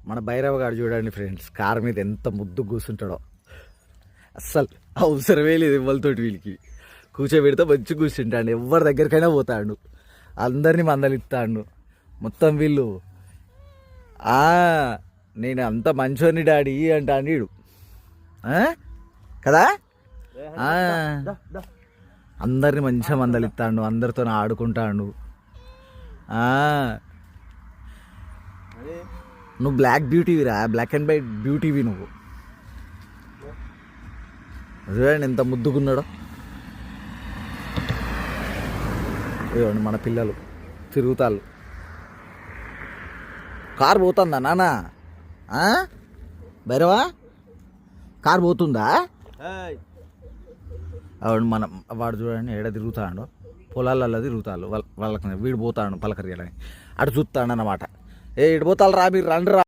మన భైరవ గారు చూడండి ఫ్రెండ్స్, కారు మీద ఎంత ముద్దు కూర్చుంటాడో. అస్సలు అవసరమే లేదు ఇవ్వలతోటి వీళ్ళకి. కూర్చోబెడితే మంచి కూర్చుంటాడు, ఎవరి దగ్గరికైనా పోతాడు, అందరినీ మందలిస్తాడు. మొత్తం వీళ్ళు నేను అంత మంచోని డాడీ అంటాడు వీడు కదా. అందరినీ మంచిగా మందలిస్తాడు, అందరితో ఆడుకుంటాడు. నువ్వు బ్లాక్ బ్యూటీవిరా, బ్లాక్ అండ్ వైట్ బ్యూటీవి నువ్వు. చూడండి ఎంత ముద్దుకున్నాడో. ఇవ్వండి మన పిల్లలు తిరుగుతాళ్ళు. కారు పోతుందా నాన్న? భైరవా కారు పోతుందా? అవును మన వాడు చూడండి ఏడ తిరుగుతాడు, పొలాలలో తిరుగుతాడు. వాళ్ళకి వీడు పోతాడు పలకరియాలని, అటు చూస్తాడు అన్నమాట. ఇటు పోతారు రా మీరు రండి రా.